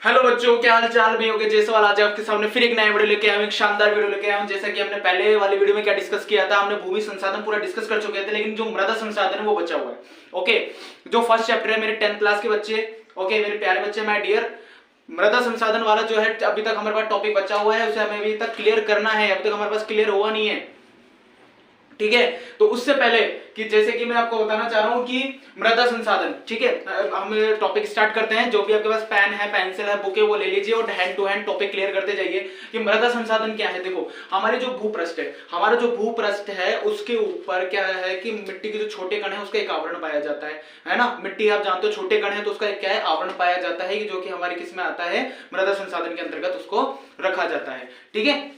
Hello बच्चों, क्या हाल चाल। मैं योगेश जायसवाल आज आपके सामने फिर एक नया वीडियो लेके आया हूं, एक शानदार वीडियो लेके आया हूं। जैसा कि हमने पहले वाली वीडियो में क्या डिस्कस किया था, हमने भूमि संसाधन पूरा डिस्कस कर चुके थे, लेकिन जो मृदा संसाधन है वो बचा हुआ है। ओके, जो फर्स्ट चैप्टर है मेरे 10th क्लास के बच्चे, ओके मेरे प्यारे बच्चे, माय डियर, मृदा संसाधन वाला जो है अभी तक हमारे पास टॉपिक बचा हुआ है, उसे हमें अभी तक क्लियर करना है। अभी तक हमारे पास क्लियर हुआ नहीं है, ठीक है। तो उससे पहले कि जैसे कि मैं आपको बताना चाह रहा हूं कि मृदा संसाधन, ठीक है, हम टॉपिक स्टार्ट करते हैं। जो भी आपके पास पेन है, पेंसिल है, बुक है, वो ले लीजिए और hand to hand topic clear करते जाइए कि मृदा संसाधन क्या है। देखो, हमारे जो भूपृष्ठ है, हमारा जो भूपृष्ठ है उसके ऊपर क्या है कि मिट्टी के जो छोटे कण है उसका एक आवरण पाया जाता है ना। मिट्टी आप जानते हो छोटे कण है, तो उसका एक क्या है, आवरण पाया जाता है, जो कि हमारे किस में आता है, मृदा संसाधन के अंतर्गत उसको रखा जाता है, ठीक है।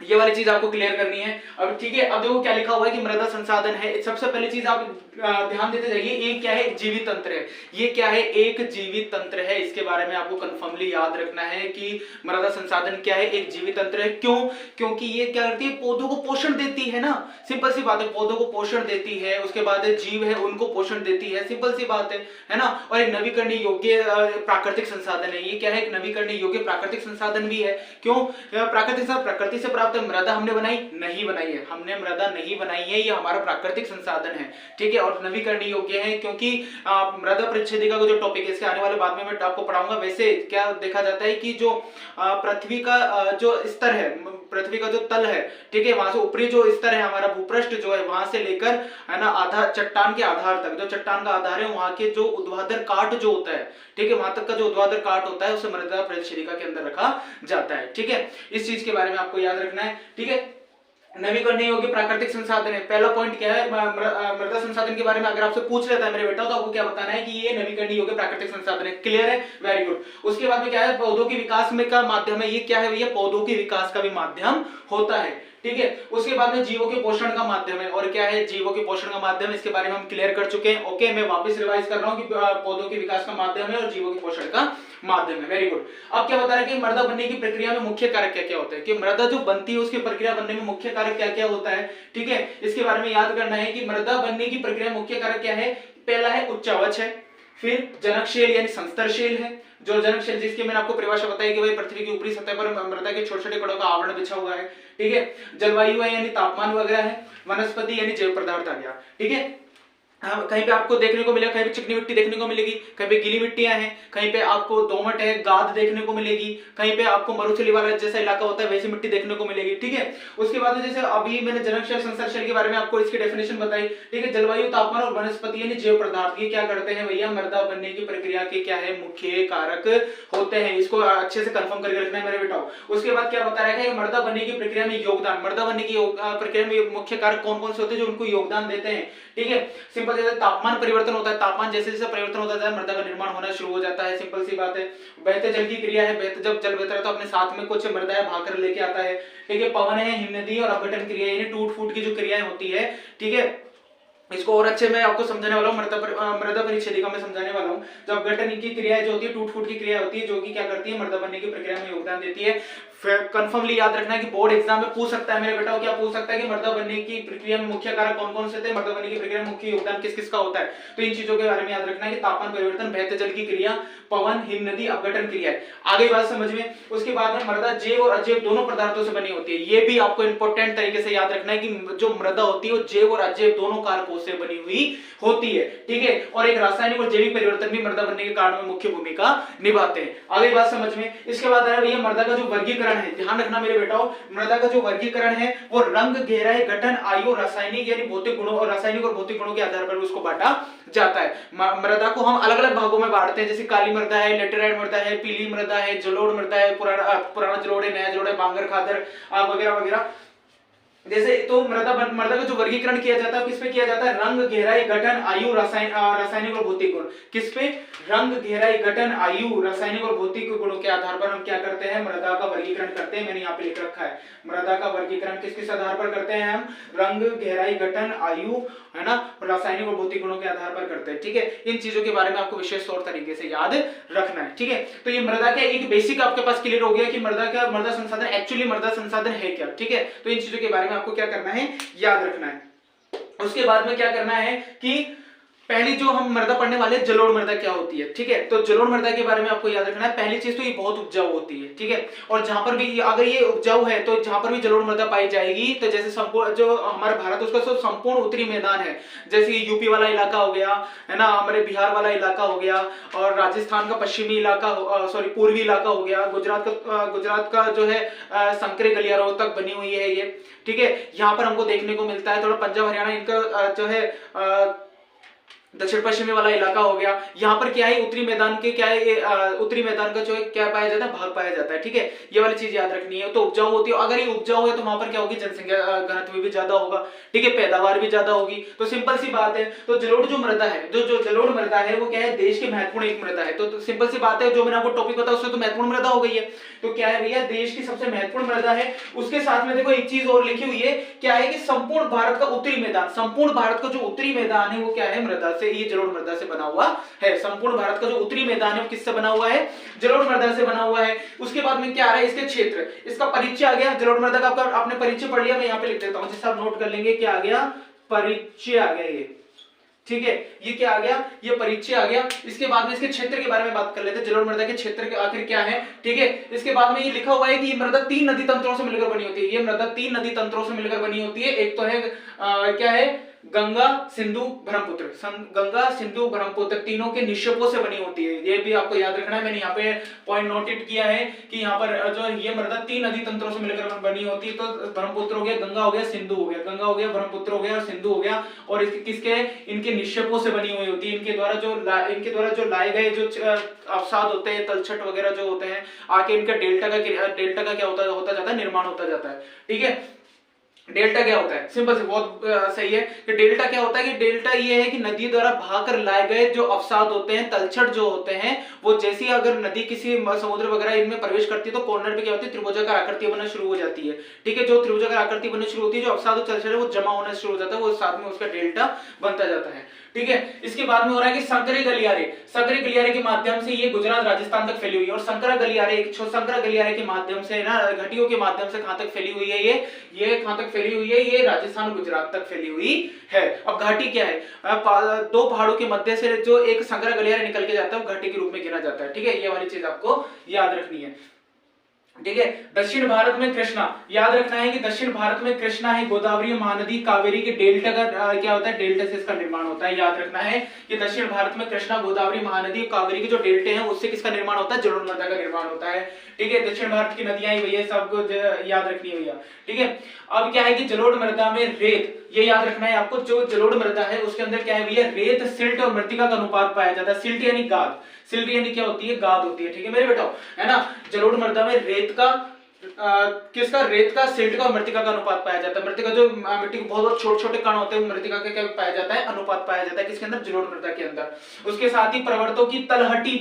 ये वाली चीज आपको क्लियर करनी है अब, ठीक है। अब देखो क्या लिखा हुआ है कि मृदा संसाधन है। सबसे पहली चीज आप ध्यान देते जाइए, ये क्या है, एक जीवित तंत्र है। ये क्या है, एक जीवित तंत्र है। इसके बारे में आपको कंफर्मली याद रखना है कि मृदा संसाधन क्या है, एक जीवित तंत्र है। क्यों? क्योंकि ये क्या करती है, पौधों को पोषण देती है ना। सिंपल सी बात है, पौधों को पोषण देती है, उसके बाद जीव है उनको पोषण देती है, सिंपल सी बात है ना। और एक नवीकरणीय योग्य प्राकृतिक संसाधन है। ये क्या है, एक नवीकरणीय योग्य प्राकृतिक संसाधन भी है। क्यों? प्राकृतिक प्रकृति से प्राप्त मृदा हमने बनाई नहीं बनाई है, हमने मृदा नहीं बनाई है, ये हमारा प्राकृतिक संसाधन है, ठीक है। और नवीकरणीय योग्य है क्योंकि मृदा परिच्छेदिका का जो टॉपिक है, इसके आने वाले बाद में मैं आपको पढ़ाऊंगा। वैसे क्या देखा जाता है कि जो पृथ्वी का जो स्तर है, पृथ्वी का जो तल है, ठीक है, वहां से ऊपरी जो स्तर है हमारा भूपृष्ठ जो है, वहां से लेकर है ना आधार, चट्टान के आधार तक, जो चट्टान का आधार है वहां के जो ऊर्ध्वाधर काट जो होता है, ठीक है, वहां तक का जो ऊर्ध्वाधर काट होता है उसे मृदा परिच्छेदिका के अंदर रखा जाता है, ठीक है। इस चीज के बारे में आपको याद रखना है, ठीक है। नवीकरणीय योग्य प्राकृतिक संसाधन है। पहला पॉइंट क्या है, मृदा संसाधन के बारे में अगर आपसे पूछ लेता है मेरे बेटा, तो आपको क्या बताना है कि ये नवीकरणीय योग्य प्राकृतिक संसाधन है। क्लियर है, वेरी गुड। उसके बाद में क्या है, पौधों के विकास में का माध्यम है। ये क्या है भैया, पौधों के विकास का भी माध्यम होता है, ठीक है। उसके बाद में जीवों के पोषण का माध्यम है। और क्या है, जीवों के पोषण का माध्यम, इसके बारे में हम क्लियर कर चुके हैं। ओके, मैं वापस रिवाइज कर रहा हूं कि पौधों के विकास का माध्यम है और जीवों के पोषण का माध्यम है, वेरी गुड। अब क्या बता रहे हैं कि मृदा बनने की प्रक्रिया में मुख्य कारक क्या क्या होता है, कि मृदा जो बनती है उसकी प्रक्रिया बनने में मुख्य कारक क्या क्या होता है, ठीक है। इसके बारे में याद करना है कि मृदा बनने की प्रक्रिया में मुख्य कारक क्या है। पहला है उच्चावच है, फिर जनकशैल यानी संस्तरशैल है। जो जनकशैल, जिसकी मैंने आपको परिभाषा बताई कि भाई पृथ्वी की ऊपरी सतह पर मृदा के छोटे छोटे कणों का आवरण बिछा हुआ है, ठीक है। जलवायु है यानी तापमान वगैरह है। वनस्पति यानी जैव पदार्थ आ गया, ठीक है। कहीं पे आपको देखने को मिलेगा, कहीं पे चिकनी मिट्टी देखने को मिलेगी, कहीं पे गीली मिट्टियां हैं, कहीं पे आपको दोमट है, गाद देखने को मिलेगी, कहीं पे आपको मरुस्थली वाला जैसा इलाका होता है वैसी मिट्टी देखने को मिलेगी, ठीक है। उसके बाद में जैसे अभी मैंने जनकशैल संस्तरशैल के बारे में आपको इसकी डेफिनेशन बताई, ठीक है। जलवायु, तापमान और वनस्पति यानी जैव पदार्थ, ये क्या करते हैं भैया, मृदा बनने की प्रक्रिया के क्या है, मुख्य कारक होते हैं। इसको अच्छे से कंफर्म करके रखना है मेरे बेटा। उसके बाद क्या बता रहा है कि मृदा बनने की प्रक्रिया में योगदान, मृदा बनने की प्रक्रिया में मुख्य कारक कौन कौन से होते हैं जो उनको योगदान देते हैं, ठीक है। सिंपल जैसे तापमान परिवर्तन होता है, तापमान जैसे जैसे परिवर्तन होता है मृदा का निर्माण होना शुरू हो जाता है, सिंपल सी बात है। बहते जल की क्रिया है, बहते जब जल बहता है तो अपने साथ में कुछ मृदा भाकर लेके आता है, ठीक है। पवन है, हिमनदी और अपघटन क्रिया यानी टूट फूट की जो क्रियाएं होती है, ठीक है। इसको और अच्छे मैं आपको समझाने वाला हूँ, मृदा परिच्छेदिका में समझाने वाला हूँ। जब अपघटन की क्रिया जो होती है, टूट फूट की क्रिया होती है, जो कि क्या करती है, मृदा बनने की प्रक्रिया में योगदान देती है। कंफर्मली याद रखना है कि बोर्ड एग्जाम में पूछ सकता है मेरे बेटा, क्या पूछ सकता है कि मृदा बनने की प्रक्रिया में मुख्य कारक कौन कौन से थे, मृदा बनने की प्रक्रिया में मुख्य योगदान किस किस का होता है। तो इन चीजों के बारे में याद रखना है कि तापमान परिवर्तन, बहते जल की क्रिया, पवन, हिमनदी, अपघटन क्रिया। आगे बात समझ में। उसके बाद में मृदा जैव और अजैव दोनों पदार्थों से बनी होती है। ये भी आपको इंपॉर्टेंट तरीके से याद रखना है कि जो मृदा होती है वो जैव और अजैव दोनों कारकों से बनी हुई होती है, ठीक है। और एक रासायनिक और जैविक परिवर्तन भी मृदा बनने के कारण में मुख्य भूमिका निभाते हैं। आगे बात समझ में। इसके बाद है भैया मृदा का जो वर्गीकरण है, ध्यान रखना मेरे बेटाओ, मृदा का जो वर्गीकरण है वो रंग, गहराई, गठन, आयु, रासायनिक यानी भौतिक गुणों और रासायनिक और भौतिक गुणों के आधार पर उसको बांटा जाता है। मृदा को हम अलग अलग भागों में बांटते हैं, जैसे काली मृदा है, लेटेराइट मृदा है, पीली मृदा है, जलोढ़ मृदा है, पुराना जलोढ़ है, नया जलोढ़ है, बांगर खादर वगैरह वगैरह। जैसे तो मृदा का जो वर्गीकरण किया जाता है किस पे किया जाता है, रंग, गहराई, गठन, आयु, रासायनिक और भौतिक गुण। किस पे, रंग, गहराई, गठन, आयु, रासायनिक और भौतिक गुणों के आधार पर हम क्या करते हैं, मृदा का वर्गीकरण करते हैं। मैंने यहाँ पे लिख रखा है, मृदा का वर्गीकरण किस किस आधार पर करते हैं हम, रंग, गहराई, गठन, आयु, है ना, रासायनिक और भौतिक गुणों के आधार पर करते हैं, ठीक है। इन चीजों के बारे में आपको विशेष तौर तरीके से याद रखना है, ठीक है। तो ये मृदा का एक बेसिक आपके पास क्लियर हो गया कि मृदा संसाधन एक्चुअली मृदा संसाधन है क्या, ठीक है। तो इन चीजों के बारे में आपको क्या करना है, याद रखना है। उसके बाद में क्या करना है कि पहली जो हम मृदा पढ़ने वाले हैं, जलोढ़ मृदा क्या होती है, ठीक है। तो जलोढ़ मृदा के बारे में आपको याद रखना है। पहली चीज तो ये बहुत उपजाऊ होती है, ठीक है। और जहां पर भी अगर ये उपजाऊ है तो जहां पर भी जलोढ़ मृदा पाई जाएगी, तो जैसे संपूर्ण जो हमारा भारत उसका संपूर्ण उत्तरी मैदान है, जैसे यूपी वाला इलाका हो गया, है ना, हमारे बिहार वाला इलाका हो गया, और राजस्थान का पश्चिमी इलाका, सॉरी पूर्वी इलाका हो गया, गुजरात का जो है संकरे गलियारों तक बनी हुई है ये, ठीक है। यहाँ पर हमको देखने को मिलता है। थोड़ा पंजाब हरियाणा इनका जो है दक्षिण पश्चिमी वाला इलाका हो गया। यहाँ पर क्या है, उत्तरी मैदान के क्या है, उत्तरी मैदान का जो है क्या पाया जाता है, भाग पाया जाता है, ठीक है। ये वाली चीज याद रखनी है। तो उपजाऊ होती है, अगर ये उपजाऊ है तो वहां पर क्या होगी, जनसंख्या घनत्व भी ज्यादा होगा, ठीक है, पैदावार भी ज्यादा होगी। तो सिंपल सी बात है। तो जलोढ़ जो मृदा है, जो जलोढ़ मृदा है वो क्या है, देश की महत्वपूर्ण एक मृदा है। तो सिंपल सी बात है, जो मैंने आपको टॉपिक बताया उससे तो महत्वपूर्ण मृदा हो गई है। तो क्या है भैया, देश की सबसे महत्वपूर्ण मृदा है। उसके साथ में देखो एक चीज और लिखी हुई है, क्या है कि संपूर्ण भारत का उत्तरी मैदान, संपूर्ण भारत का जो उत्तरी मैदान है वो क्या है, मृदा से, ये जलोढ़ मृदा से बना हुआ है। संपूर्ण भारत का जो उत्तरी मैदान है वो किससे बना हुआ है, जलोढ़ मृदा से बना हुआ है। उसके बाद में क्या आ रहा है, इसके क्षेत्र, इसका परिचय आ गया। जलोढ़ मृदा का आपने परिचय पढ़ लिया, मैं यहाँ पे लिख देता हूँ, जिससे आप नोट कर लेंगे। क्या आ गया, परिचय आ गया ये, ठीक है। ये क्या आ गया, ये परिचय आ गया। इसके बाद में इसके क्षेत्र के बारे में बात कर लेते हैं, जलोढ़ मृदा के क्षेत्र के आखिर क्या है, ठीक है। इसके बाद में ये लिखा हुआ है कि ये मृदा 3 नदी तंत्रों से मिलकर बनी होती है। ये मृदा 3 नदी तंत्रों से मिलकर बनी होती है। एक तो है क्या है, गंगा सिंधु ब्रह्मपुत्र, गंगा सिंधु ब्रह्मपुत्र तीनों के निक्षेपों से बनी होती है। ये भी आपको याद रखना है। मैंने यहाँ पे पॉइंट नोटेड किया है कि यहाँ पर जो ये मृदा 3 नदी तंत्रों से मिलकर बनी होती है। तो ब्रह्मपुत्र हो गया, गंगा हो गया, सिंधु हो गया, गंगा हो गया, ब्रह्मपुत्र हो गया और सिंधु हो गया। और किसके, इनके निक्षेपों से बनी हुई होती है। इनके द्वारा जो लाए गए जो अवसाद होते हैं, तलछट वगैरह जो होते हैं, आके इनका डेल्टा का क्या होता जाता है, निर्माण होता जाता है, ठीक है। डेल्टा क्या होता है, सिंपल से बहुत सही है कि डेल्टा क्या होता है, कि डेल्टा ये है कि नदी द्वारा भागकर लाए गए जो अवसाद होते हैं, तलछट जो होते हैं, वो जैसी अगर नदी किसी समुद्र वगैरह इनमें प्रवेश करती है तो कॉर्नर पे क्या होती है, त्रिभुजाकार आकृति बनना शुरू हो जाती है, ठीक है। जो त्रिभुजाकार आकृति बननी शुरू होती है, जो अवसाद और तलछट है वो जमा होना शुरू हो जाता है, वो साथ में उसका डेल्टा बनता जाता है, ठीक है। इसके बाद में हो रहा है कि संकरे गलियारे के माध्यम से ये गुजरात राजस्थान तक फैली हुई है। और संकरा गलियारे के माध्यम से ना, घाटियों के माध्यम से कहां तक फैली हुई है, ये कहां तक फैली हुई है, ये राजस्थान और गुजरात तक फैली हुई है। अब घाटी क्या है, 2 पहाड़ों के मध्य से जो एक संकरा गलियारा निकल के जाता है वो घाटी के रूप में गिना जाता है, ठीक है। ये वाली चीज आपको याद रखनी है, ठीक है। दक्षिण भारत में कृष्णा, याद रखना है कि दक्षिण भारत में कृष्णा है, गोदावरी, महानदी, कावेरी के डेल्टा का क्या होता है, डेल्टा से इसका निर्माण होता है। याद रखना है कि दक्षिण भारत में कृष्णा, गोदावरी, महानदी, कावेरी के जो डेल्टे हैं उससे किसका निर्माण होता है, जलोढ़ मृदा का निर्माण होता है, ठीक है। दक्षिण भारत की नदियां ही भैया, सबको याद रखनी है भैया, ठीक है। अब क्या है कि जलोढ़ मृदा में रेत, ये याद रखना है आपको, जो जलोढ़ मृदा है उसके अंदर क्या है भैया, रेत, सिल्ट और मृतिका का अनुपात पाया जाता है। सिल्ट यानी गाद, सिल्ट यानी क्या होती है, गाद होती है, ठीक है मेरे बेटा, है ना। जलोढ़ मृदा में रेत का रेत का, सिल्ट का और मृतिका का अनुपात पाया जाता है। मृतिका जो मिट्टी के बहुत छोटे कण होते हैं, मृतिका का क्या पाया जाता है, अनुपात पाया जाता है, किसके अंदर, जलोढ़ मृदा के अंदर। उसके साथ ही पर्वतों की तलहटी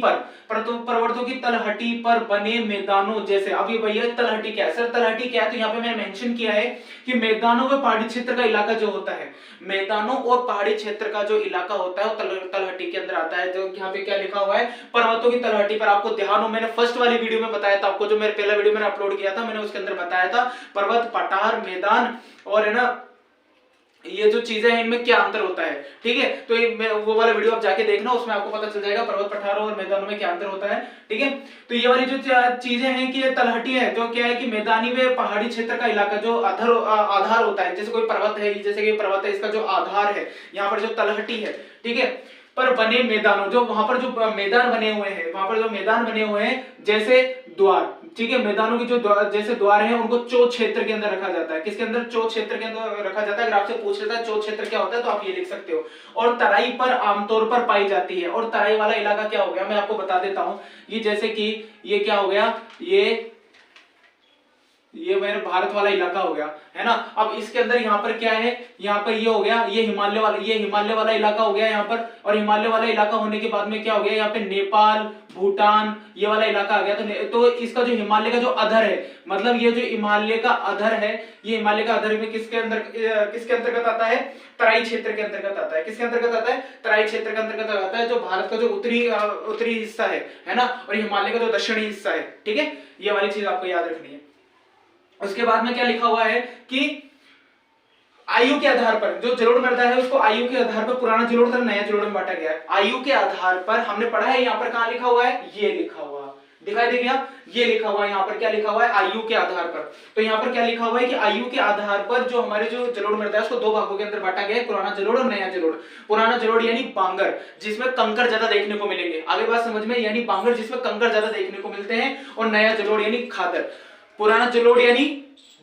पर बने मैदानों जैसे, अभी भैया तलहटी क्या है सर, तलहटी क्या है, तो यहाँ पे मैंने मेंशन किया है कि मैदानों व पहाड़ी क्षेत्र का इलाका जो होता है, मैदानों और पहाड़ी क्षेत्र का जो इलाका होता है वो तलहटी के अंदर आता है। जो यहाँ पे क्या लिखा हुआ है, पर्वतों की तलहटी पर। आपको ध्यान हो, मैंने फर्स्ट वाली वीडियो में बताया था आपको, जो मेरे पहला वीडियो मैंने अपलोड किया था, मैंने उसके अंदर बताया था पर्वत, पठार, मैदान और है ना ये जो चीजें हैं इनमें क्या अंतर होता है, ठीक है। तो ये वो वाला वीडियो आप जाके देखना, उसमें आपको पता चल जाएगा पर्वत, पठारों और मैदानों में क्या अंतर होता है, ठीक है। तो ये वाली जो चीजें हैं कि तलहटी है, जो क्या है कि मैदानी व पहाड़ी क्षेत्र का इलाका जो आधार होता है, जैसे कोई पर्वत है, जैसे कि पर्वत है, इसका जो आधार है यहाँ पर जो तलहटी है, ठीक है, पर बने मैदानों, जो वहां पर जो मैदान बने हुए हैं, वहां पर जो मैदान बने हुए हैं जैसे द्वार, ठीक है, मैदानों की जो जैसे द्वार हैं उनको चो क्षेत्र के अंदर रखा जाता है। किसके अंदर, चो क्षेत्र के अंदर रखा जाता है। अगर आपसे पूछ लेता है चो क्षेत्र क्या होता है तो आप ये लिख सकते हो। और तराई पर आमतौर पर पाई जाती है। और तराई वाला इलाका क्या हो गया, मैं आपको बता देता हूं, ये जैसे कि ये क्या हो गया, ये मेरे भारत वाला इलाका हो गया, है ना। अब इसके अंदर यहाँ पर क्या है, यहाँ पर ये हो गया, ये हिमालय वाला इलाका हो गया यहाँ पर। और हिमालय वाला इलाका होने के बाद में क्या हो गया, यहाँ पे नेपाल, भूटान, ये वाला इलाका आ गया। तो इसका जो हिमालय का जो अधर है, मतलब ये जो हिमालय का अधर है, ये हिमालय का अधर में किसके अंतर्गत आता है, तराई क्षेत्र के अंतर्गत आता है। किसके अंतर्गत आता है, तराई क्षेत्र के अंतर्गत आता है, जो भारत का जो उत्तरी हिस्सा है ना, और हिमालय का जो दक्षिणी हिस्सा है, ठीक है। ये वाली चीज आपको याद रखनी है। उसके बाद में क्या लिखा हुआ है कि आयु के आधार पर जो जलोढ़ मृदा है उसको आयु के आधार पर पुराना जलोढ़ था नया जलोढ़ में बांटा गया है। आयु के आधार पर हमने पढ़ा है, यहाँ पर कहां लिखा हुआ है, ये लिखा हुआ दिखाई दे गया, ये लिखा हुआ है यहाँ पर, क्या लिखा हुआ है, आयु के आधार पर। तो यहाँ पर क्या लिखा हुआ है कि आयु के आधार पर जो हमारे जो जलोढ़ मृदा है उसको दो भागों के अंदर बांटा गया है, पुराना जलोढ़ और नया जलोढ़। पुराना जलोढ़ यानी बांगर जिसमें कंकर ज्यादा देखने को मिलेंगे, आगे बात समझ में, यानी बांगर जिसमें कंकर ज्यादा देखने को मिलते हैं, और नया जलोढ़ यानी खादर। पुराना जलोढ़ यानी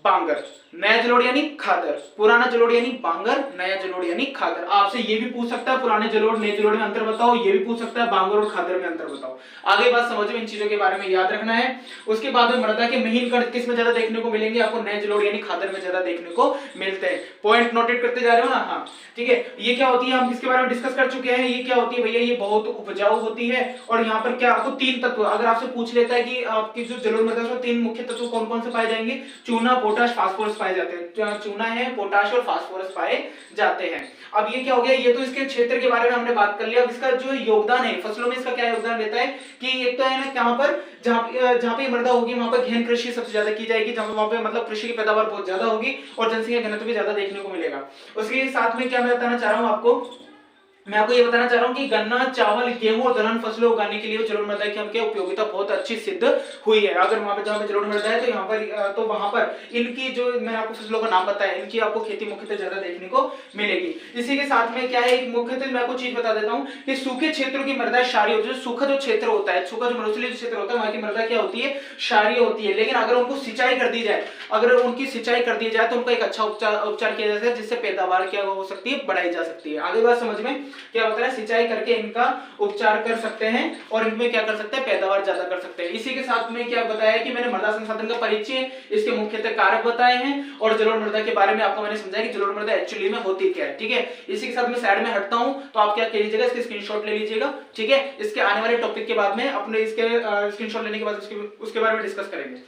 बांगर, नया जलोढ़ यानी खादर। पुराना जलोढ़ यानी बांगर, नया जलोढ़ यानी खादर। आपसे ये भी पूछ सकता है पुराने जलोढ़ नए जलोढ़ में अंतर बताओ, ये भी पूछ सकता है बांगर और खादर में अंतर बताओ। आगे बात समझो, इन चीजों के बारे में याद रखना है। उसके बाद में मृदा के महीन कण किस में ज्यादा देखने को मिलेंगे, आपको नए जलोढ़ यानी खादर में ज्यादा देखने को मिलते हैं। पॉइंट नोटेट करते जा रहे हो ना, हाँ ठीक है। ये क्या होती है, हम इसके बारे में डिस्कस कर चुके हैं। ये क्या होती है भैया, ये बहुत उपजाऊ होती है। और यहाँ पर क्या आपको तीन तत्व, अगर आपसे पूछ लेता है कि आपकी जो जलोढ़ मृदा है तीन मुख्य तत्व कौन कौन से पाए जाएंगे, चूना, पोटाश, फास्फोरस पाए जाते हैं। चूना है, पोटाश और फास्फोरस पाए जाते हैं। अब ये क्या हो गया, ये तो इसके क्षेत्र के बारे में हमने बात कर लिया। अब इसका जो योगदान है फसलों में, इसका क्या योगदान रहता है कि एक तो है ना, कहां पर, जहां पे मृदा होगी वहां पर गहन कृषि सबसे ज्यादा की जाएगी, जहां वहां पे मतलब कृषि की पैदावार बहुत ज्यादा होगी और जनसंख्या घनत्व भी ज्यादा देखने को मिलेगा। उसके साथ में क्या मैं बताना चाह रहा हूं आपको, मैं आपको ये बताना चाह रहा हूं कि गन्ना, चावल, गेहूं और दलहन फसलें उगाने के लिए जलोढ़ मृदा की हमकी उपयोगिता बहुत अच्छी सिद्ध हुई है। अगर वहां पर जहां पे जलोढ़ मृदा है तो यहाँ पर तो वहां पर इनकी जो मैंने आपको फसलों का नाम बताया, इनकी आपको खेती मुख्यतः ज्यादा देखने को मिलेगी। इसी के साथ में क्या है, एक मुख्यतः मैं आपको चीज बता देता हूँ कि सूखे क्षेत्रों की मृदा क्षारीय होती है। सूखा जो क्षेत्र होता है, सूखा जो मरुस्थलीय क्षेत्र होता है, वहां की मृदा क्या होती है, क्षारीय होती है। लेकिन अगर उनको सिंचाई कर दी जाए, अगर उनकी सिंचाई कर दी जाए तो उनका एक अच्छा उपचार किया जा सकता है, जिससे पैदावार क्या हो सकती है, बढ़ाई जा सकती है। आगे बात समझ में क्या होता है, सिंचाई करके इनका उपचार कर सकते हैं और इनमें क्या कर सकते हैं, पैदावार ज्यादा कर सकते हैं। इसी के साथ में क्या बताया कि मैंने मृदा संसाधन का परिचय, इसके मुख्यतः कारक बताए हैं और जलोढ़ मृदा के बारे में आपको मैंने समझाया कि जलोढ़ मृदा एक्चुअली में होती क्या है। ठीक है, इसी के साथ मैं साइड में हटता हूं, तो आप क्या कीजिएगा, इसके स्क्रीनशॉट ले लीजिएगा। ठीक है, इसके आने वाले टॉपिक के बाद में अपने इसके स्क्रीनशॉट लेने के बाद उसके बारे में डिस्कस करेंगे।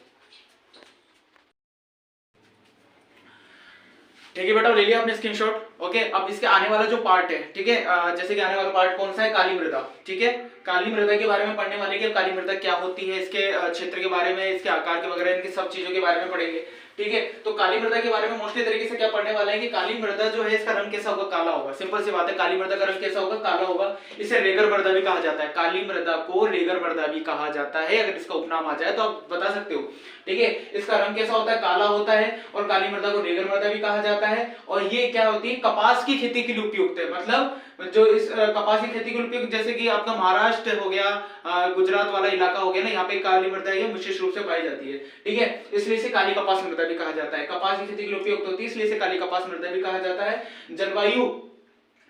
ठीक है बेटा, ले लिया आपने स्क्रीनशॉट। ओके, अब इसके आने वाला जो पार्ट है, ठीक है, जैसे कि आने वाला पार्ट कौन सा है, काली मृदा। ठीक है, काली मृदा के बारे में पढ़ने वाले कि काली मृदा क्या होती है, इसके क्षेत्र के बारे में, इसके आकार के वगैरह, इनकी सब चीजों के बारे में पढ़ेंगे। ठीक है, तो काली मृदा के बारे में मोस्टली तरीके से क्या पढ़ने वाला है कि काली मृदा जो है इसका रंग कैसा होगा, काला होगा। सिंपल सी बात है, काली मृदा का रंग कैसा होगा, काला होगा। इसे रेगर मृदा भी कहा जाता है, काली मृदा को रेगर मृदा भी कहा जाता है। अगर इसका उपनाम आ जाए तो आप बता सकते हो। ठीक है, इसका रंग कैसा होता है, काला होता है, और काली मृदा को रेगर मृदा भी कहा जाता है। और ये क्या होती है, कपास की खेती के लिए उपयुक्त है। मतलब जो इस कपास की खेती के लिए उपयुक्त, जैसे कि आपका महाराष्ट्र हो गया, गुजरात वाला इलाका हो गया ना, यहाँ पे काली मृदा ये विशेष रूप से पाई जाती है। ठीक है, इसलिए इसे काली कपास मृदा भी कहा जाता है। कपास की खेती के लिए उपयुक्त होती है, इसलिए इसे काली कपास मृदा भी कहा जाता है। जलवायु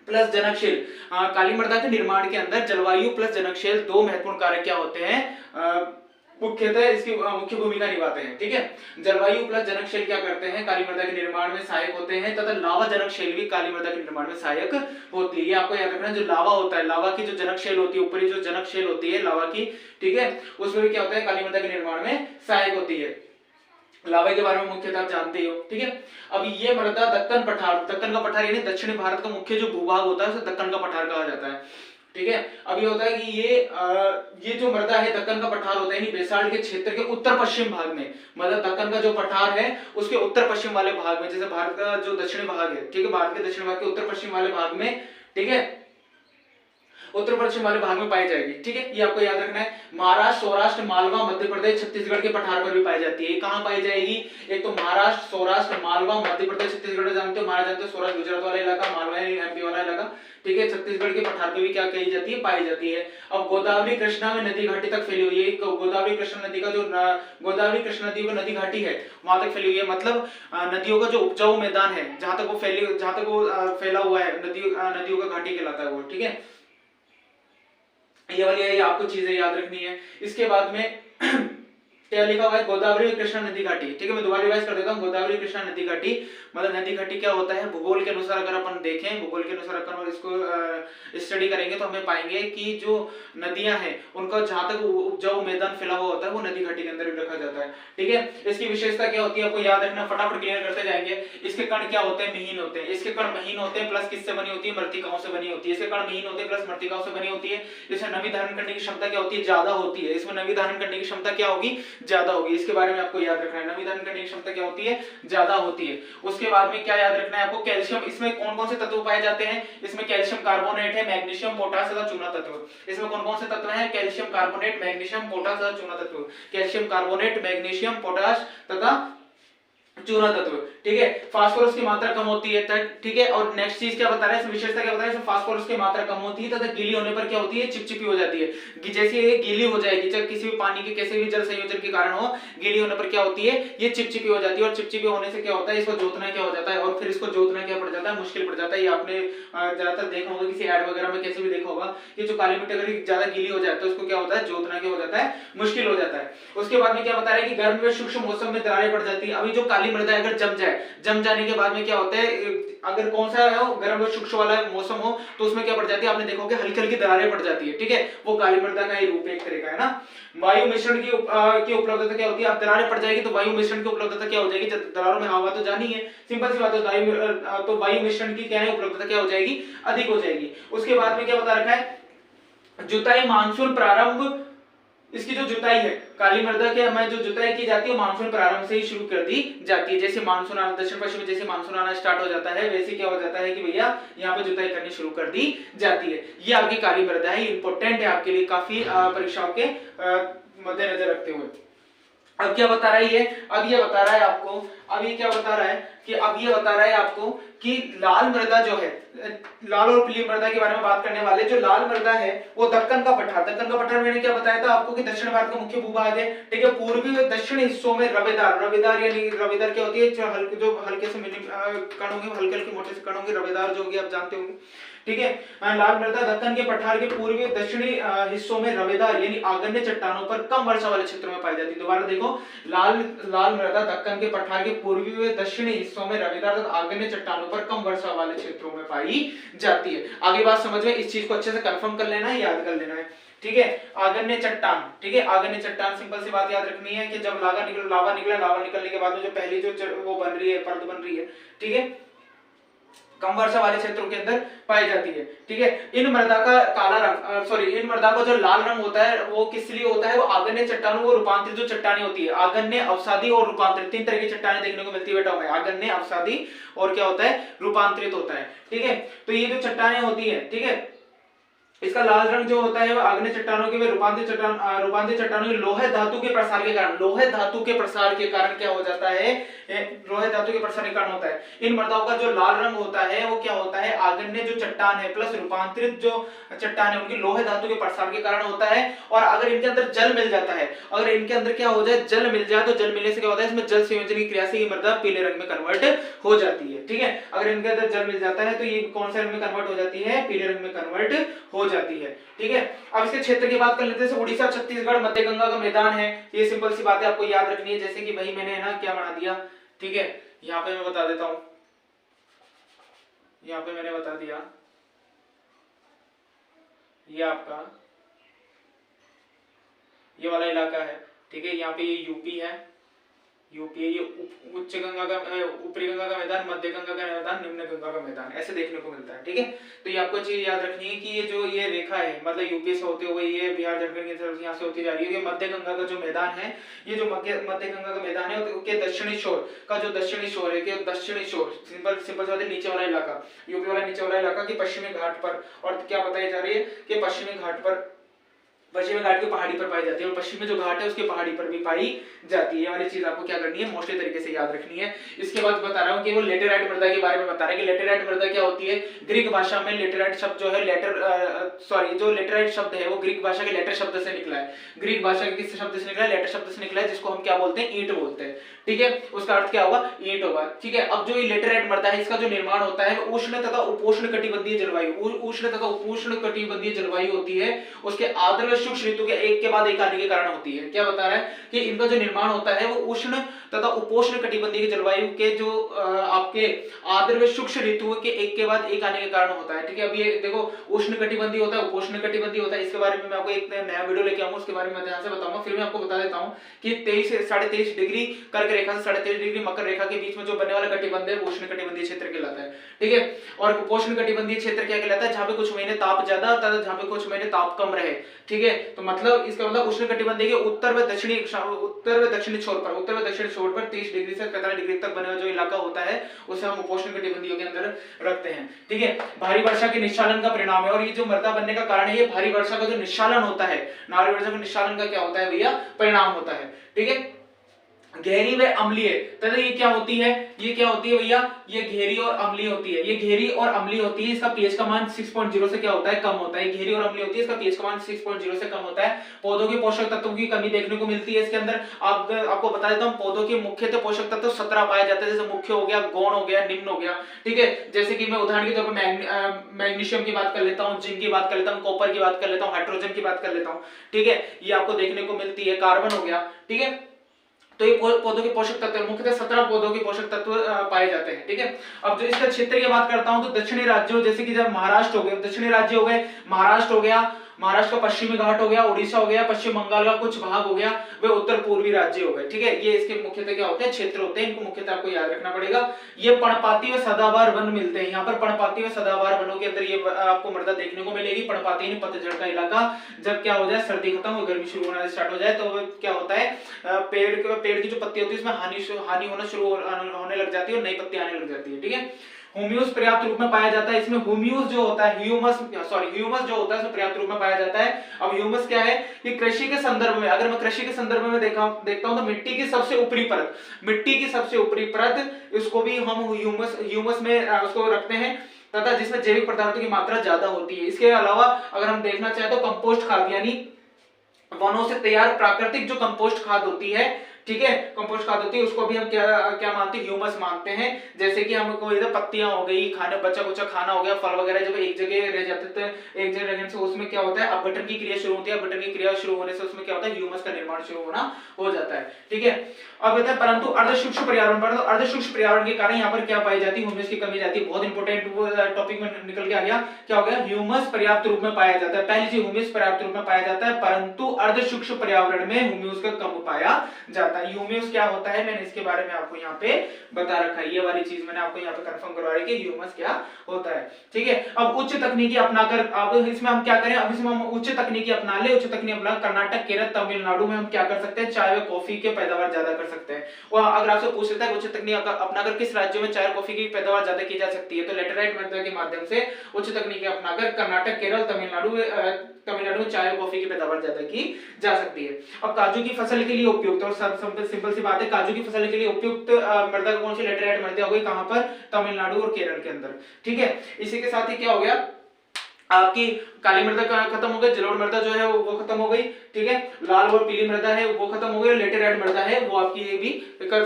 प्लस जनकशील, काली मृदा के निर्माण के अंदर जलवायु प्लस जनकशील दो महत्वपूर्ण कारक क्या होते हैं, मुख्यतः इसकी मुख्य भूमिका निभाते हैं। ठीक है, जलवायु प्लस जनकशील क्या करते हैं, काली मृदा के निर्माण में सहायक होते हैं, तथा लावा जनकशील भी काली मृदा के निर्माण में सहायक होती है। ये आपको याद रखना है, जो लावा होता है, लावा की जो जनकशील होती है, ऊपरी जो जनकशील होती है लावा की, ठीक है, उसमें भी क्या होता है, काली मृदा के निर्माण में सहायक होती है। लावा के बारे में मुख्यतः आप जानते हो। ठीक है, अब ये मृदा दक्कन पठार, दक्कन का पठार यानी दक्षिणी भारत का मुख्य जो भूभाग होता है उसे दक्कन का पठार कहा जाता है। ठीक है, अब ये होता है कि ये जो मृदा है दक्कन का पठार होता है, बेसाल्ट के क्षेत्र के उत्तर पश्चिम भाग में, मतलब दक्कन का जो पठार है उसके उत्तर पश्चिम वाले भाग में, जैसे भारत का जो दक्षिणी भाग है, ठीक है, भारत के दक्षिण भाग के उत्तर पश्चिम वाले भाग में, ठीक है, उत्तर पश्चिम वाले भाग में पाई जाएगी। ठीक है, ये आपको याद रखना है। महाराष्ट्र, सौराष्ट्र, मालवा, मध्य प्रदेश, छत्तीसगढ़ के पठार पर भी पाई जाती है। कहां पाई जाएगी, एक तो महाराष्ट्र, सौराष्ट्र, मालवा, मध्य प्रदेश, छत्तीसगढ़ जानते हो, महाराष्ट्र जानते हो, सौराष्ट्र गुजरात वाला इलाका, मालवा एमपी वाला इलाका, ठीक है, छत्तीसगढ़ के पठार पे भी क्या कही जाती है, पाई जाती है। अब गोदावरी कृष्णा में नदी घाटी तक फैली हुई है, गोदावरी कृष्णा नदी का जो गोदावरी कृष्णा नदी का नदी घाटी है वहां तक फैली हुई है। मतलब नदियों का जो उपजाऊ मैदान है, जहां तक वो फैला हुआ है, नदियों का घाटी कहलाता है वो। ठीक है, ये वाली है, ये आपको चीजें याद रखनी है। इसके बाद में क्या लिखा हुआ है, गोदावरी कृष्णा नदी घाटी। ठीक है, मैं दोबारा रिवाइज कर देता हूँ, गोदावरी कृष्णा नदी घाटी, मतलब नदी घाटी क्या होता है, भूगोल के अनुसार अगर अपन देखें, भूगोल के अनुसार अगर इसको स्टडी करेंगे तो हमें पाएंगे कि जो नदियां हैं उनका जहां तक उपजाऊ मैदान फैला हुआ होता है वो नदी घाटी के अंदर रखा जाता है। ठीक है, इसकी विशेषता क्या होती है आपको याद रखना, फटाफट क्लियर करते जाएंगे। इसके कण क्या होते हैं, महीन होते हैं। इसके कण महीन होते हैं, प्लस किससे बनी होती है, मृतिकाओं से बनी होती है। इसके कण महीन होते हैं प्लस मृतिकाओं से बनी होती है। इसमें नमी धारण करने की क्षमता क्या होती है, ज्यादा होती है। इसमें नमी धारण करने की क्षमता क्या होगी, ज्यादा होगी, इसके बारे में आपको याद रखना है। नमी धारण करने की क्षमता क्या होती है, ज्यादा होती है। उसके बाद में क्या याद रखना है आपको, कैल्शियम, इसमें कौन कौन से तत्व पाए जाते हैं, इसमें कैल्शियम कार्बोनेट है, मैग्नीशियम, पोटास तथा चूना तत्व। इसमें कौन कौन से तत्व हैं, कैल्शियम कार्बोनेट, मैग्नीशियम, पोटास तथा चूना तत्व। कैल्शियम कार्बोनेट, मैग्नीशियम, पोटास तथा चूना तत्व, ठीक है। फास्फोरस की मात्रा कम होती है, ठीक है। और नेक्स्ट चीज क्या बता रहा है, इसमें विशेषता क्या बता रहा है, इसमें फास्फोरस की मात्रा कम होती है तथा गीली होने पर क्या होती है, चिपचिपी हो जाती है। जैसे ये गीली हो जाएगी, जब किसी भी पानी के कैसे भी जल संयोजन के कारण हो, गीली होने पर क्या होती है, ये चिपचिपी हो जाती है। और चिपचिपी होने से क्या होता है, इसको जोतना क्या हो जाता है, और फिर इसको जोतना क्या पड़ जाता है, मुश्किल पड़ जाता है। ये आपने ज्यादातर देखा होगा, किसी ऐड वगैरह में कैसे भी देखा होगा कि जो काली मिट्टी अगर ज्यादा गीली हो जाए तो उसको क्या होता है, जोतना क्या हो जाता है, मुश्किल हो जाता है। उसके बाद में क्या बता रहा है कि गर्म व सूक्ष्म मौसम में दरारें पड़ जाती है। अभी जो काली मृदा अगर जम जाने के बाद में क्या होता है, अगर कौन सा है गर्म और शुष्क वाला मौसम हो तो उसमें क्या पड़ जाती है, आपने देखोगे हल्की हल्की दरारें पड़ जाती है, ठीक है। वो काली मृदा का ही रूप एक तरह का है ना। वायु मिश्रण की उपलब्धता क्या होती है, अब दरारें पड़ जाएगी तो वायु मिश्रण की उपलब्धता क्या हो जाएगी, जब दरारों में हवा तो जानी है, सिंपल सी बात है, तो वायु मिश्रण की क्या है, उपलब्धता क्या हो जाएगी, अधिक हो जाएगी। उसके बाद में क्या बता रखा है, जुताई मानसून प्रारंभ, इसकी जो जुताई है काली मृदा के में जो जुताई की जाती है मानसून प्रारंभ से ही शुरू कर दी जाती है। जैसे मानसून आना, दक्षिण पश्चिम में जैसे मानसून आना स्टार्ट हो जाता है, वैसे क्या हो जाता है कि भैया यहाँ पे जुताई करनी शुरू कर दी जाती है। ये आपकी काली मृदा है, इंपॉर्टेंट है आपके लिए काफी परीक्षाओं के मद्देनजर रखते हुए। अब क्या बता रहा है ये, अब ये बता रहा है आपको, अब ये क्या बता रहा है कि अब ये बता रहा है आपको कि लाल मृदा जो है, लाल और पीली मृदा के बारे में बात करने वाले, जो लाल मृदा है वो दक्कन का पठार मैंने क्या बताया था आपको कि दक्षिण भारत का मुख्य भूभाग है, ठीक है। पूर्वी व दक्षिण हिस्सों में रवेदार यानी रवेदार क्या होती है, जो हल्के से कण होंगे, हल्के हल्के मोटे से कण होंगे, रवेदार जो होगी आप जानते होंगे, ठीक है। लाल मृदा दक्कन के पठार के पूर्वी दक्षिणी हिस्सों में रवेदार यानी आगन्य चट्टानों पर कम वर्षा वाले क्षेत्रों में पाई जाती है। दोबारा देखो, लाल मृदा दक्कन के पठार के पूर्वी व दक्षिणी हिस्सों में रवेदार तथा आगन्य चट्टानों पर कम वर्षा वाले क्षेत्रों में पाई जाती है। आगे बात समझ में, इस चीज को अच्छे से कंफर्म कर लेना है, याद कर लेना है, ठीक है। आगन्य चट्टान, ठीक है, आगन्य चट्टान, सिंपल सी बात याद रखनी है कि जब लावा निकलने के बाद में जो पहली जो वो बन रही है, परत बन रही है, ठीक है, कम वर्षा वाले क्षेत्रों के अंदर पाई जाती है, ठीक है। इन मृदा का काला रंग, इन मृदा का जो लाल रंग होता है वो किस लिए होता है, वो आगन्य चट्टानों को रूपांतरित जो चट्टानें होती है, आगन्य, अवसादी और रूपांतरित, तीन तरह की चट्टानें देखने को मिलती है बेटा, आगन्य, अवसादी और क्या होता है, रूपांतरित होता है, ठीक है। तो ये जो चट्टानें होती है, ठीक है, इसका लाल रंग जो होता है वो आग्नेय चट्टानों के, रूपांतरित चट्टानों के लोहे धातु के प्रसार के कारण, क्या हो जाता है, लोहे धातु के प्रसार के कारण होता है। इन मृदाओं का जो लाल रंग होता है वो क्या होता है, आग्नेय जो चट्टान है प्लस रूपांतरित जो चट्टान है उनकी लोहे धातु के प्रसार के कारण होता है। और अगर इनके अंदर जल मिल जाता है, अगर इनके अंदर क्या हो जाए, जल मिल जाए, तो जल मिलने से क्या होता है, इसमें जल संयोजन की क्रिया से ये मृदा पीले रंग में कन्वर्ट हो जाती है, ठीक है। अगर इनके अंदर जल मिल जाता है तो ये कौन से रंग में कन्वर्ट हो जाती है, पीले रंग में कन्वर्ट हो जाती है, ठीक है। अब इसके क्षेत्र की बात कर लेते हैं। उड़ीसा, छत्तीसगढ़, मध्य गंगा का मैदान है, ये सिंपल सी बात है आपको याद रखनी है। जैसे कि भाई मैंने ना क्या बना दिया, ठीक है, यहाँ पे मैं बता देता हूं, यहाँ पे मैंने बता दिया, ये आपका ये वाला इलाका है, ठीक है। यहाँ पे ये यूपी है, ये उच्च गंगा का, ऊपरी गंगा का मैदान, मध्य गंगा का मैदान, निम्न गंगा का मैदान, ऐसे देखने को मिलता है, ठीक है। तो ये आपको चीज याद रखनी है कि ये जो ये रेखा है, मतलब यूपी से होते हुए ये बिहार झारखंड की तरफ यहाँ से होती जा रही है, ये मध्य गंगा का जो मैदान है, ये जो मध्य गंगा का मैदान है उसके दक्षिणी छोर का जो दक्षिणी छोर है, दक्षिणी छोर सिंपल से नीचे वाला इलाका, यूपी वाला नीचे वाला इलाका की पश्चिमी घाट पर, और क्या बताई जा रही है कि पश्चिमी घाट की पहाड़ी पर पाई जाती है, और पश्चिमी जो घाट है उसकी पहाड़ी पर भी पाई जाती है। ये वाली चीज आपको क्या करनी है, मोस्टली तरीके से याद रखनी है। इसके बाद बता रहा हूँ कि वो लेटेराइट मृदा के बारे में बता रहा है कि लेटेराइट मृदा क्या होती है। ग्रीक भाषा में लेटेराइट शब्द जो है, जो लेटेराइट शब्द है वो ग्रीक भाषा के लेटर शब्द से निकला है। ग्रीक भाषा के किस शब्द से निकला है, लेटर शब्द से निकला है, जिसको हम क्या बोलते हैं, ईंट बोलते हैं, ठीक है। उसका अर्थ क्या होगा, ईंट होगा, ठीक है। अब जो ये लेटेराइट मृदा है इसका जो निर्माण होता है उष्ण तथा उपोष्ण कटिबंधीय जलवायु, उष्ण तथा उपोष्ण कटिबंधीय जलवायु होती है, उसके आर्द्र शुष्क ऋतु के एक के बाद एक आने के कारण होती है। क्या बता रहा है कि इनका जो निर्माण होता है वो उष्ण तथा उपोष्ण कटिबंधीय जलवायु के जो आपके आर्द्र व शुष्क ऋतुओं के एक के बाद एक आने के कारण होता है, ठीक है। अब ये देखो, उष्ण कटिबंधीय होता है, उपोष्ण कटिबंधीय होता है, इसके बारे में मैं आपको एक नया वीडियो लेके आऊंगा, उसके बारे में ध्यान से बताऊंगा। फिर मैं आपको बता देता हूँ कि 23 से 23.5 डिग्री कर्क रेखा से 23.5 डिग्री मकर रेखा के बीच में जो बनने वाला कटिबंध है उष्ण कटिबंधीय क्षेत्र कहलाता है, ठीक है। और उपोष्ण कटिबंधीय क्षेत्र क्या कहलाता है, जहां पे कुछ महीने ताप ज्यादा तथा जहां पे कुछ महीने ताप कम रहे, ठीक है। है। तो मतलब इसका मतलब उष्णकटिबंधीय के उत्तर व दक्षिणी छोर पर 30 डिग्री से 45 डिग्री तक बने हुआ जो इलाका होता है उसे हम उपोष्ण कटिबंधीय के अंदर रखते हैं। ठीक है, भारी वर्षा के निश्चालन का परिणाम है, और ये जो मृदा बनने का कारण है ये भारी वर्षा का जो निश्चालन होता है, भारी वर्षा का निश्चालन का क्या होता है भैया, परिणाम होता है। ठीक है, गहरी व अम्लीय, तथा ये क्या होती है, ये क्या होती है भैया, ये घेरी और अम्लीय होती है, ये घेरी और अम्लीय होती है। इसका पीएच का मान 6.0 से क्या होता है, कम होता है। घेरी और अम्लीय होती है, इसका पीएच का मान 6.0 से कम होता है। पौधों के पोषक तत्वों की कमी देखने को मिलती है इसके अंदर। आपको बता देता हूं, पौधों के मुख्यतः पोषक तत्व 17 पाए जाते हैं, जैसे मुख्य हो गया, गौण हो गया, निम्न हो गया। ठीक है, जैसे कि मैं उदाहरण के तौर पर मैग्नीशियम की बात कर लेता हूँ, जिंक की बात कर लेता हूँ, कॉपर की बात कर लेता हूँ, हाइड्रोजन की बात कर लेता हूँ। ठीक है, ये आपको देखने को मिलती है। कार्बन हो गया। ठीक है, तो ये पौधों के पोषक तत्व मुख्यतः 17 पौधों के पोषक तत्व पाए जाते हैं। ठीक है, अब जो इसका क्षेत्र की बात करता हूं तो दक्षिणी राज्यों, जैसे कि जब महाराष्ट्र हो गए, दक्षिणी राज्य हो गए, महाराष्ट्र हो गया, महाराष्ट्र का पश्चिमी घाट हो गया, उड़ीसा हो गया, पश्चिम बंगाल का कुछ भाग हो गया, वे उत्तर पूर्वी राज्य हो गए। ठीक है, ये इसके मुख्यतः क्या होते हैं, क्षेत्र होते हैं, इनको मुख्यतः आपको याद रखना पड़ेगा। ये पर्णपाती व सदाबहार वन मिलते हैं, यहाँ पर पर्णपाती व सदाबहार वनों के अंदर ये आपको मृदा देखने को मिलेगी। पर्णपाती यानी पतझड़ का इलाका, जब क्या हो जाए, सर्दी खत्म हो, गर्मी शुरू होना स्टार्ट हो जाए, तो क्या होता है, पेड़ की जो पत्ती होती है उसमें हानि होना शुरू होने लग जाती है और नई पत्ती आने लग जाती है। ठीक है, ह्यूमस पर्याप्त रूप में पाया जाता है, इसमें ह्यूमस जो होता है, ह्यूमस जो होता है उसमें पर्याप्त रूप में पाया जाता है। अब ह्यूमस क्या है, कि कृषि के संदर्भ में, अगर मैं कृषि के संदर्भ में देखता हूं तो मिट्टी की सबसे ऊपरी परत, इसको भी हम ह्यूमस में उसको रखते हैं, तथा जिसमें जैविक पदार्थों की मात्रा ज्यादा होती है। इसके अलावा अगर हम देखना चाहें तो कंपोस्ट खाद, यानी वनों से तैयार प्राकृतिक जो कंपोस्ट खाद होती है, ठीक है, कंपोस्ट खाद होती है, उसको भी हम क्या मानते हैं, ह्यूमस मानते हैं। जैसे कि हमको इधर पत्तियां हो गई, खाने बचा कुचा खाना हो गया, फल वगैरह जब एक जगह रह जाते थे, एक जगह रहने से उसमें क्या होता है, अपघटन की क्रिया शुरू होती है, अपघटन की क्रिया शुरू होने से उसमें क्या होता है, ह्यूमस का निर्माण शुरू होना हो जाता है। ठीक है, अब कहते हैं परंतु अर्धसूक्ष्म पर्यावरण पर, तो अर्धसूक्ष्म पर्यावरण के कारण यहाँ पर क्या पाई जाती है, ह्यूमस की कमी जाती है। बहुत इंपॉर्टेंट टॉपिक में निकल के आ गया, क्या हो गया, ह्यूमस पर्याप्त रूप में पाया जाता है। पहली चीज, ह्यूमस पर्याप्त रूप में पाया जाता है, परंतु अर्धसूक्ष्म पर्यावरण में ह्यूमस का कम पाया जाता है। ह्यूमस क्या होता है, मैंने इसके बारे में आपको यहाँ पे बता रखा है, ये वाली चीज मैंने आपको यहाँ पे कंफर्म करवा रही है कि ह्यूमस क्या होता है। ठीक है, अब उच्च तकनीकी अपनाकर, अब इसमें हम क्या करें, अब इसमें हम उच्च तकनीकी अपना ले, उच्च तकनीकी अपना, कर्नाटक, केरल, तमिलनाडु में हम क्या कर सकते हैं, चाय व कॉफी के पैदावार ज्यादा कर सकते हैं। और अगर आपसे पूछ लेता है उच्च तकनीक अपनाकर किस राज्य में चाय और कॉफी की पैदावार ज्यादा की जा सकती है, तो लेटेराइट मेथड के माध्यम से उच्च तकनीकी अपनाकर कर्नाटक, केरल, तमिलनाडु में चाय और कॉफी की पैदावार ज्यादा की जा सकती है। अब काजू की फसल के लिए उपयुक्त, और सिंपल सी बात है, काजू की फसल के लिए उपयुक्त मृदा कौन सी, लेटेराइट मृदा हो गई, कहां पर, तमिलनाडु और केरल के अंदर। ठीक है, इसी के साथ ही क्या हो गया, आपकी काली मृदा खत्म हो गई, जलोढ़ मृदा जो है वो खत्म हो गई। ठीक है, लाल और पीली मृदा है वो खत्म हो गई, लेटेराइट मृदा है वो आपकी ये भी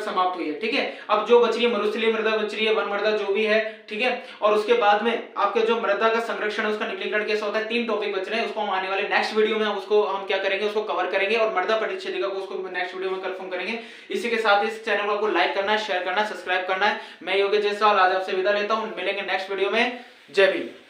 समाप्त हुई है। ठीक है, अब जो बच रही है मरुस्थलीय मृदा बच रही है, वन मृदा जो भी है। ठीक है, और उसके बाद में आपके जो मृदा का संरक्षण है उसका निम्नीकरण कैसा होता है, 3 टॉपिक बच रहे हैं, उसको हम आने वाले नेक्स्ट वीडियो में उसको हम क्या करेंगे, उसको कवर करेंगे, और मृदा परिच्छेदिका को उसको नेक्स्ट वीडियो में कंफर्म करेंगे। इसी के साथ इस चैनल को लाइक करना है, शेयर करना है, सब्सक्राइब करना है। मैं योगेश जायसवाल आज आपसे विदा लेता हूँ, मिलेंगे नेक्स्ट वीडियो में। जय भीम।